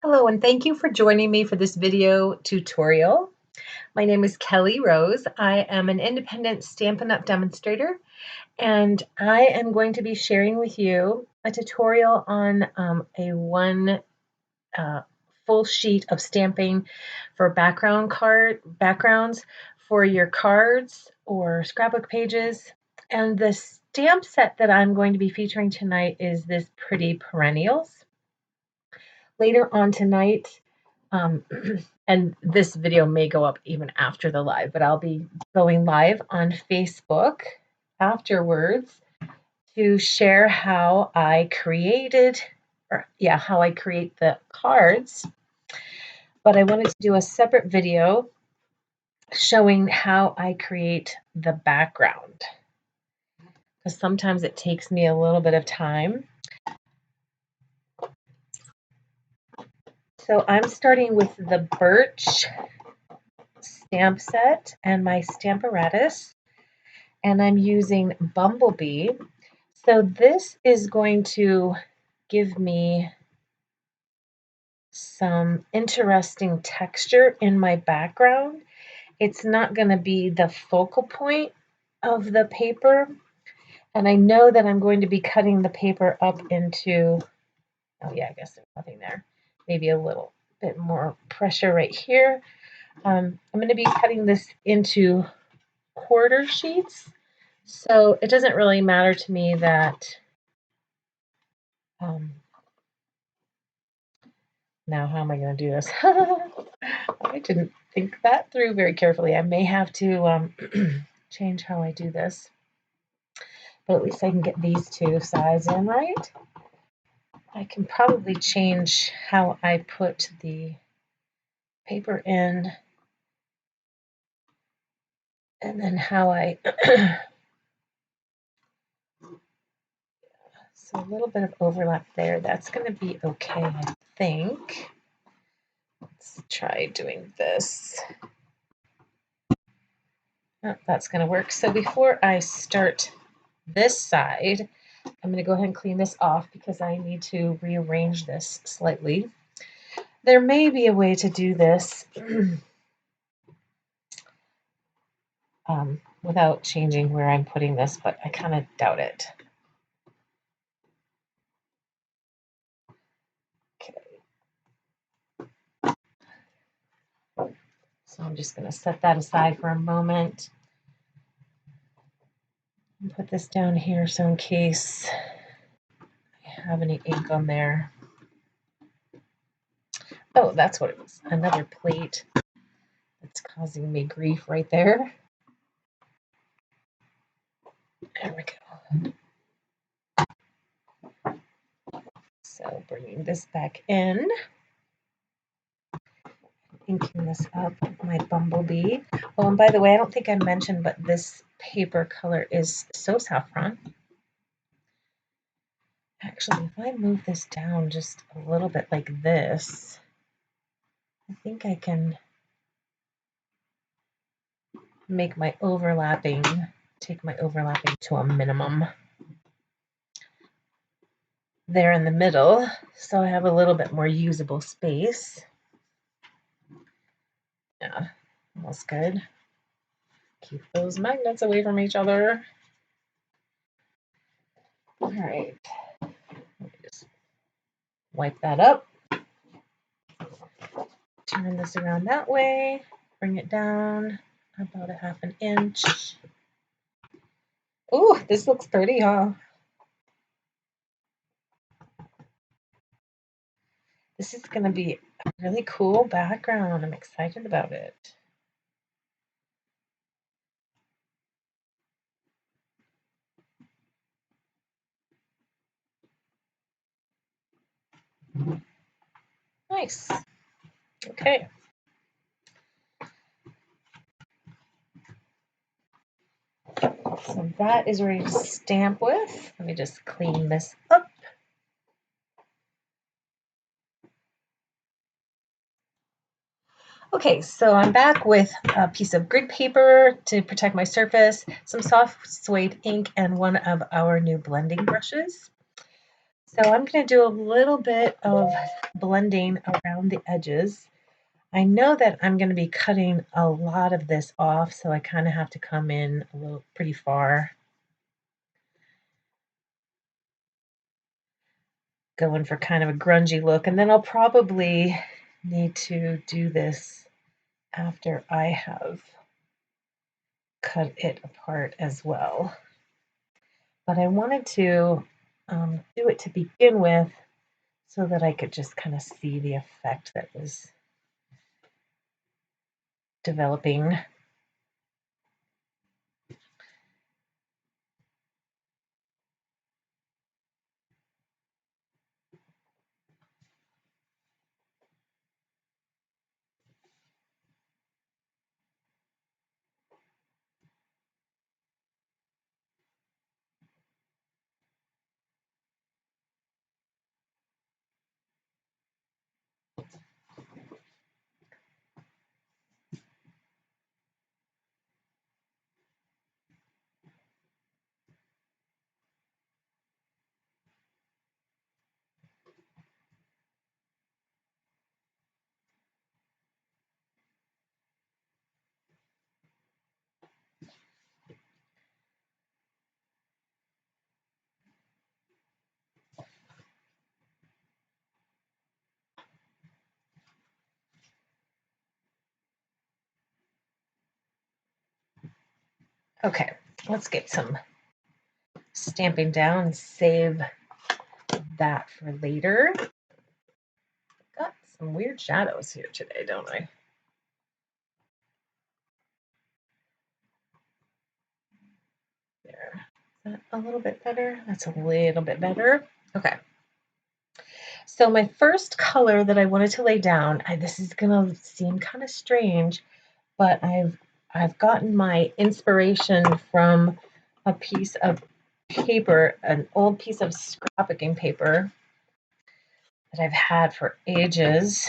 Hello, and thank you for joining me for this video tutorial. My name is Kelly Rose. I am an independent Stampin' Up! Demonstrator, and I am going to be sharing with you a tutorial on a one uh, full sheet of stamping for backgrounds for your cards or scrapbook pages. And the stamp set that I'm going to be featuring tonight is this pretty Perrenials. Later on tonight, um, and this video may go up even after the live, but I'll be going live on Facebook afterwards to share how I create the cards. But I wanted to do a separate video showing how I create the background, because sometimes it takes me a little bit of time. So I'm starting with the birch stamp set and my Stamparatus, and I'm using Bumblebee. So this is going to give me some interesting texture in my background. It's not going to be the focal point of the paper, and I know that I'm going to be cutting the paper up into, oh yeah, I guess there's nothing there. Maybe a little bit more pressure right here. I'm going to be cutting this into quarter sheets, so it doesn't really matter to me that now how am I going to do this? I didn't think that through very carefully. I may have to change how I do this, but at least I can get these two sides in right. I can probably change how I put the paper in, and then how I so a little bit of overlap there. That's going to be okay, I think. Let's try doing this. Oh, that's going to work. So before I start this side, I'm going to go ahead and clean this off because I need to rearrange this slightly. There may be a way to do this without changing where I'm putting this, but I kind of doubt it. Okay. So I'm just going to set that aside for a moment and put this down here so in case I have any ink on there. Oh, that's what it was. Another plate that's causing me grief right there. There we go. So bringing this back in, inking this up with my Bumblebee. Oh, and by the way, I don't think I mentioned, but this paper color is So Saffron. Actually, if I move this down just a little bit like this, I think I can make my overlapping, take my overlapping to a minimum there in the middle, so I have a little bit more usable space. Yeah, almost good. Keep those magnets away from each other. All right, let me just wipe that up. Turn this around that way, bring it down about 1/2 inch. Ooh, this looks pretty, huh? This is going to be a really cool background. I'm excited about it. Nice. Okay. So that is ready to stamp with. Let me just clean this up. Okay, so I'm back with a piece of grid paper to protect my surface, some soft suede ink, and one of our new blending brushes. So I'm going to do a little bit of blending around the edges. I know that I'm going to be cutting a lot of this off, so I kind of have to come in a little pretty far. Going for kind of a grungy look, and then I'll probably need to do this after I have cut it apart as well. But I wanted to do it to begin with so that I could just kind of see the effect that was developing. Okay, let's get some stamping down and save that for later. Got some weird shadows here today, don't I? There. Is that a little bit better? That's a little bit better. Okay. So my first color that I wanted to lay down, this is gonna seem kind of strange, but I've gotten my inspiration from a piece of paper, an old piece of scrapbooking paper that I've had for ages.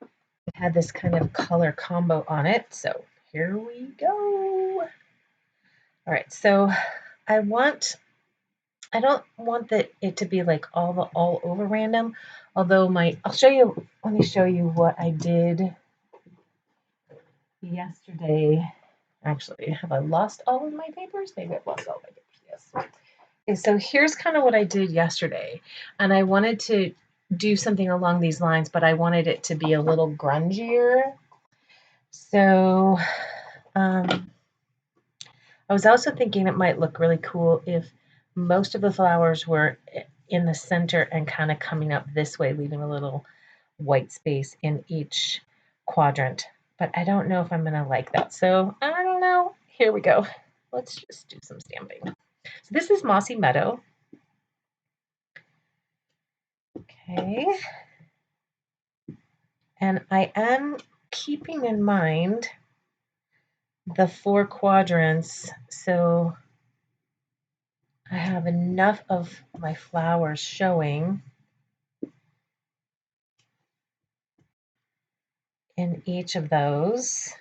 It had this kind of color combo on it, so here we go. All right, so I don't want it to be like all over random, although let me show you what I did yesterday. Actually, have I lost all of my papers? Maybe I've lost all of my papers, yes. Okay, so here's kind of what I did yesterday, and I wanted to do something along these lines, but I wanted it to be a little grungier. So I was also thinking it might look really cool if most of the flowers were in the center and kind of coming up this way, leaving a little white space in each quadrant. But I don't know if I'm going to like that. So I don't know. Here we go. Let's just do some stamping. So this is Mossy Meadow. Okay. And I am keeping in mind the 4 quadrants. So I have enough of my flowers showing in each of those.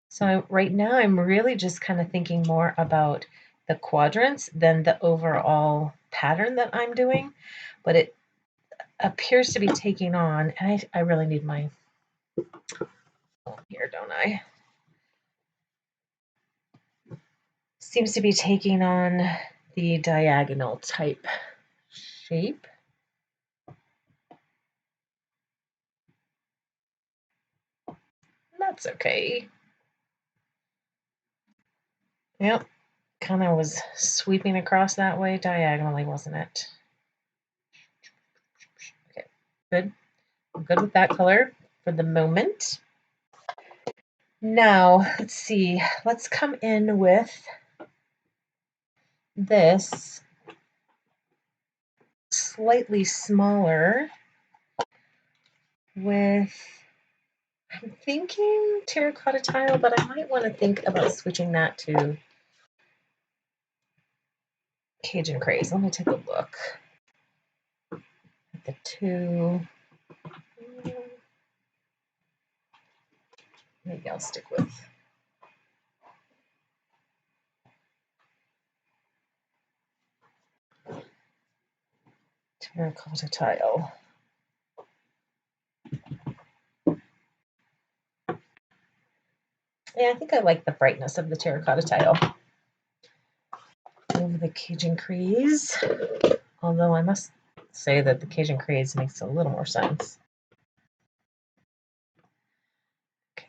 So right now I'm really just kind of thinking more about the quadrants than the overall pattern that I'm doing, but it appears to be taking on, and I really need my phone here, don't I? Seems to be taking on the diagonal type shape. That's okay. Yep, kind of was sweeping across that way diagonally, wasn't it? Okay, good. I'm good with that color for the moment. Now, let's see. Let's come in with this slightly smaller with, I'm thinking terracotta tile, but I might want to think about switching that to Cajun Craze. Let me take a look at the two. Maybe I'll stick with terracotta tile. Yeah, I think I like the brightness of the terracotta tile over the Cajun Crease, although I must say that the Cajun Crease makes a little more sense. Okay.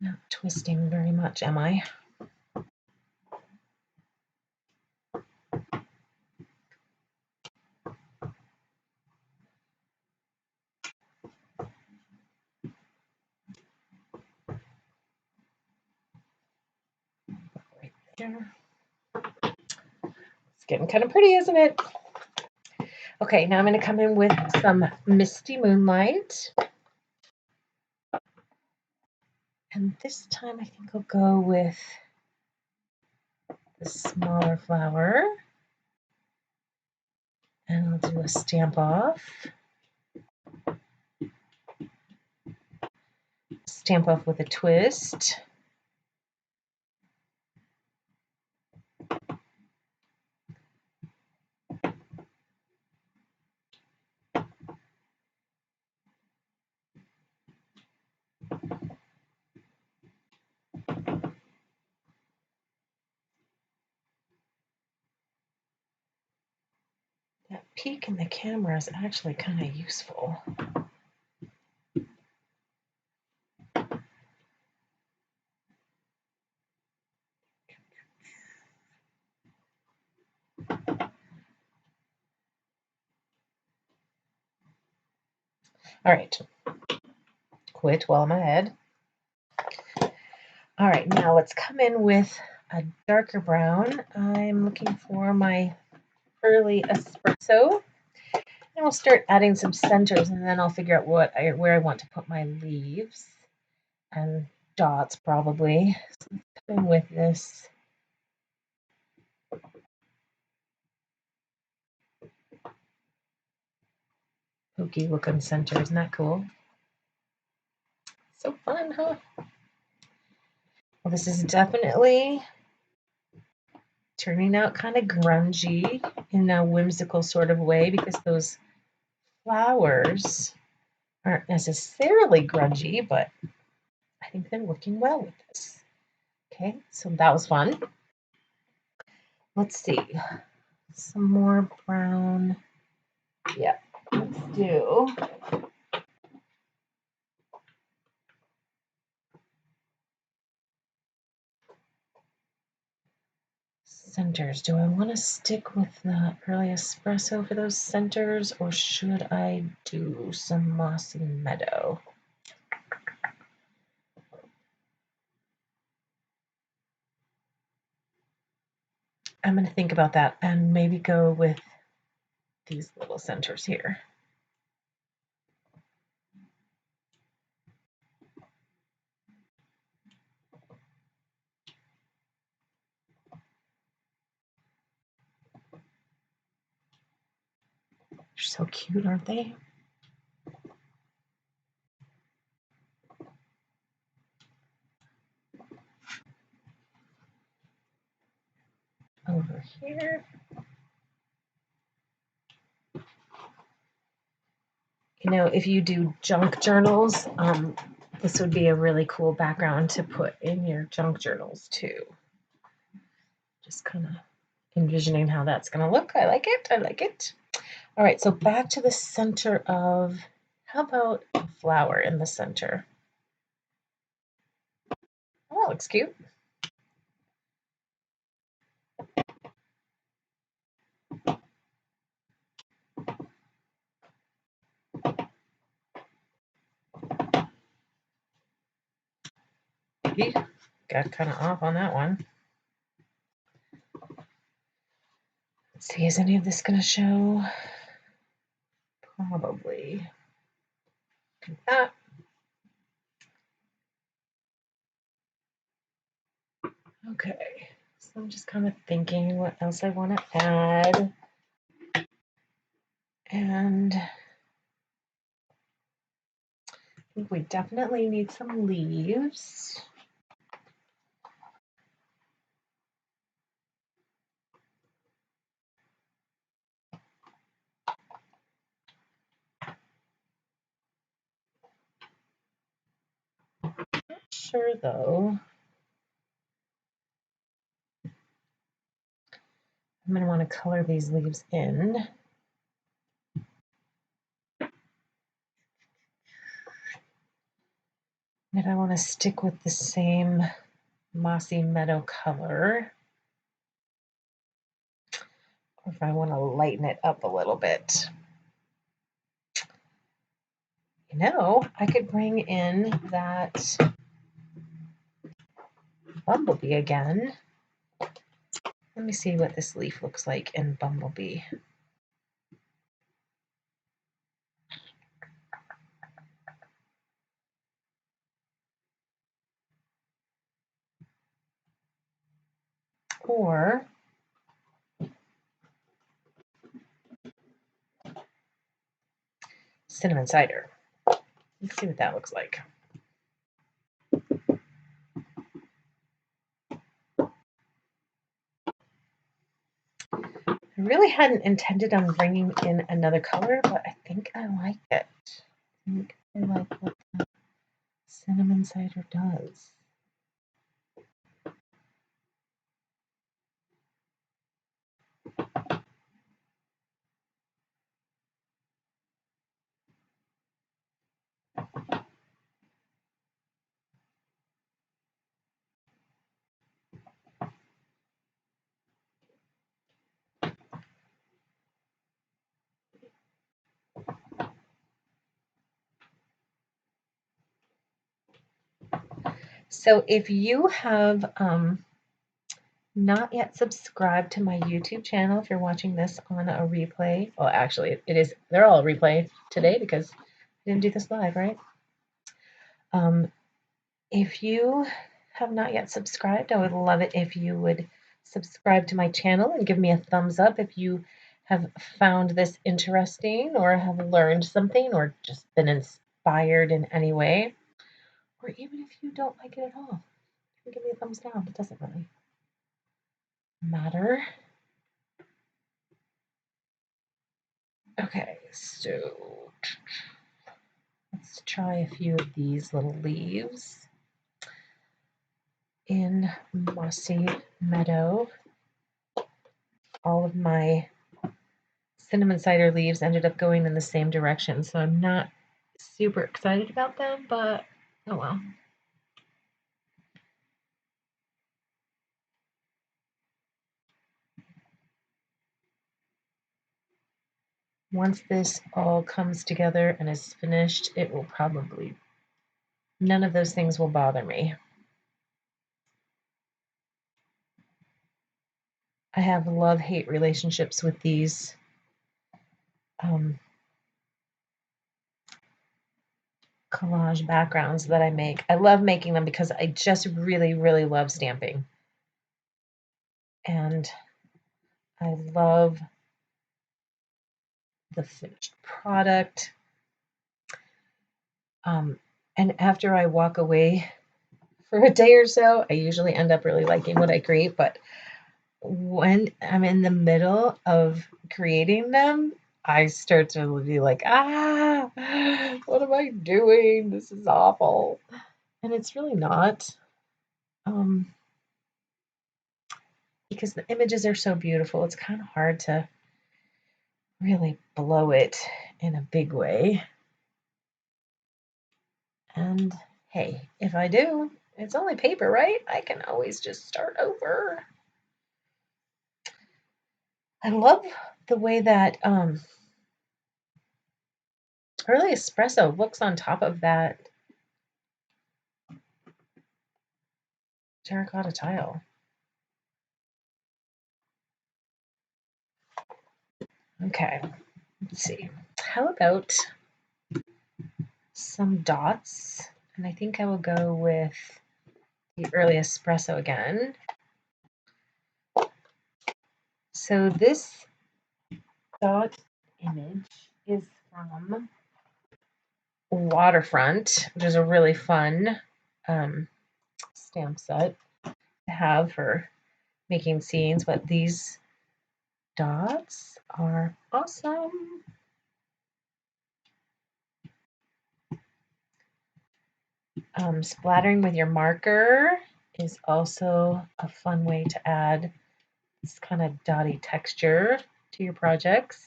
Not twisting very much, am I? Right there. It's getting kind of pretty, isn't it? Okay, now I'm going to come in with some Misty Moonlight. And this time I think I'll go with the smaller flower. And I'll do a stamp off. Stamp off with a twist. That peek in the camera is actually kind of useful. All right, quit while I'm ahead. All right, now let's come in with a darker brown. I'm looking for my early espresso. And we'll start adding some centers, and then I'll figure out where I want to put my leaves and dots probably. So let's come in with this pokey looking center. Isn't that cool? So fun, huh? Well, this is definitely turning out kind of grungy in a whimsical sort of way because those flowers aren't necessarily grungy, but I think they're working well with this. Okay, so that was fun. Let's see. Some more brown. Yeah, let's do centers. Do I want to stick with the early espresso for those centers, or should I do some mossy meadow? I'm going to think about that and maybe go with these little centers here. They're so cute, aren't they? Over here. You know, if you do junk journals, this would be a really cool background to put in your junk journals too. Just kind of envisioning how that's going to look. I like it. I like it. All right, so back to the center of, how about a flower in the center? Oh, that looks cute. He got kind of off on that one. Let's see, is any of this going to show? Probably. Ah. Okay, so I'm just kind of thinking what else I want to add. And think we definitely need some leaves. Not sure though. I'm going to want to color these leaves in. And if I want to stick with the same mossy meadow color, or if I want to lighten it up a little bit. You know, I could bring in that bumblebee again. Let me see what this leaf looks like in bumblebee. Or cinnamon cider. Let's see what that looks like. I really hadn't intended on bringing in another color, but I think I like it. I think I like what the cinnamon cider does. So if you have not yet subscribed to my YouTube channel, if you're watching this on a replay, well, actually, they're all a replay today because I didn't do this live, right? If you have not yet subscribed, I would love it if you would subscribe to my channel and give me a thumbs up if you have found this interesting or have learned something or just been inspired in any way. Or even if you don't like it at all, you can give me a thumbs down. It doesn't really matter. Okay, so let's try a few of these little leaves in Mossy Meadow. All of my cinnamon cider leaves ended up going in the same direction, so I'm not super excited about them, but oh well. Once this all comes together and is finished, it will probably, none of those things will bother me. I have love-hate relationships with these collage backgrounds that I make. I love making them because I just really, really love stamping. And I love the finished product. And after I walk away for a day or so, I usually end up really liking what I create. But when I'm in the middle of creating them, I start to be like, what am I doing? This is awful. And it's really not. Because the images are so beautiful, it's kind of hard to really blow it in a big way. And hey, if I do, it's only paper, right? I can always just start over. I love the way that early espresso looks on top of that terracotta tile. Okay, let's see. How about some dots? And I think I will go with the early espresso again. So this dot image is from Waterfront, which is a really fun stamp set to have for making scenes, but these dots are awesome. Splattering with your marker is also a fun way to add this kind of dotty texture to your projects.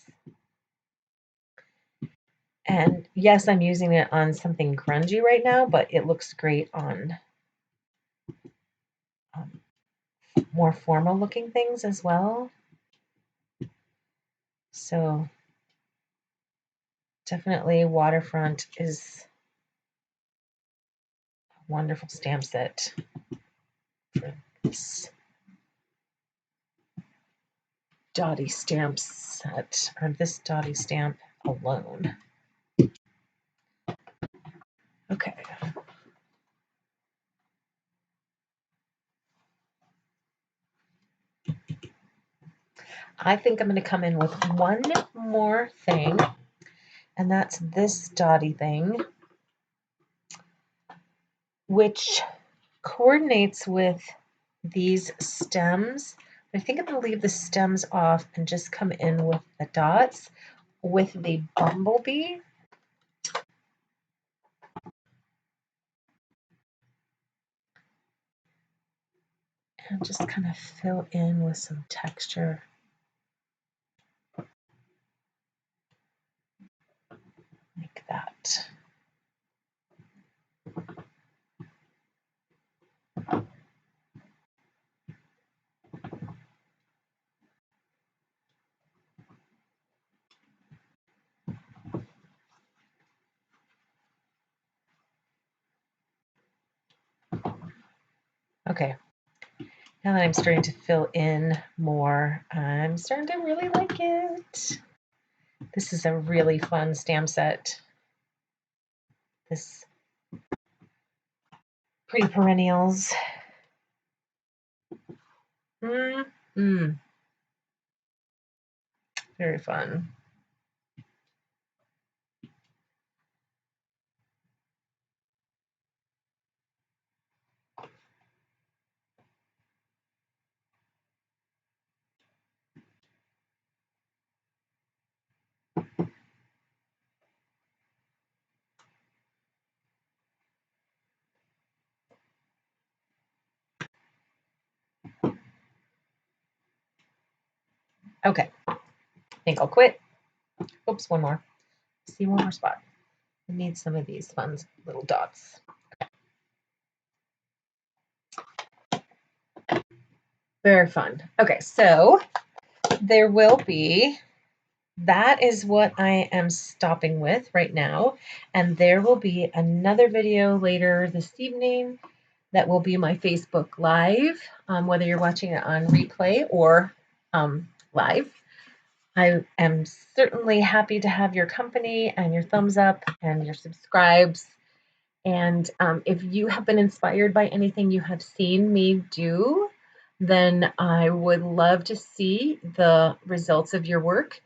And yes, I'm using it on something grungy right now, but it looks great on more formal looking things as well. So definitely Waterfront is a wonderful stamp set for this dotty stamp set, or this dotty stamp alone. Okay. I think I'm going to come in with one more thing, and that's this dotty thing, which coordinates with these stems. I think I'm going to leave the stems off and just come in with the dots with the bumblebee. And just kind of fill in with some texture. Like that. Okay, now that I'm starting to fill in more, I'm starting to really like it. This is a really fun stamp set. This Pretty Perrenials. Very fun. Okay, I think I'll quit. Oops, one more. See, one more spot. I need some of these fun little dots. Very fun. Okay, so there will be, that is what I am stopping with right now. And there will be another video later this evening that will be my Facebook Live, whether you're watching it on replay or live. I am certainly happy to have your company and your thumbs up and your subscribes. And if you have been inspired by anything you have seen me do, then I would love to see the results of your work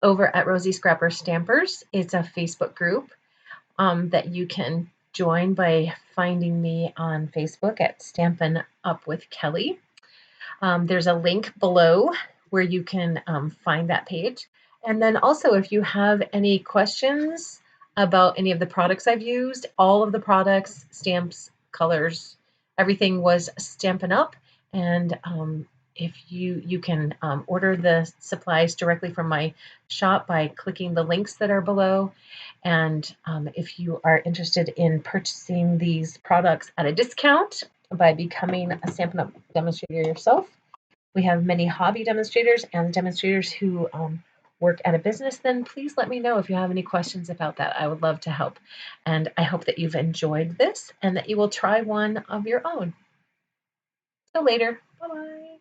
over at Rosie Scrapper Stampers. It's a Facebook group that you can join by finding me on Facebook at Stampin' Up with Kelly. There's a link below where you can find that page. And then also, if you have any questions about any of the products I've used, all of the products, stamps, colors, everything was Stampin' Up. And if you can order the supplies directly from my shop by clicking the links that are below. And if you are interested in purchasing these products at a discount by becoming a Stampin' Up demonstrator yourself, we have many hobby demonstrators and demonstrators who work at a business, then please let me know if you have any questions about that. I would love to help. And I hope that you've enjoyed this and that you will try one of your own. Till later. Bye-bye.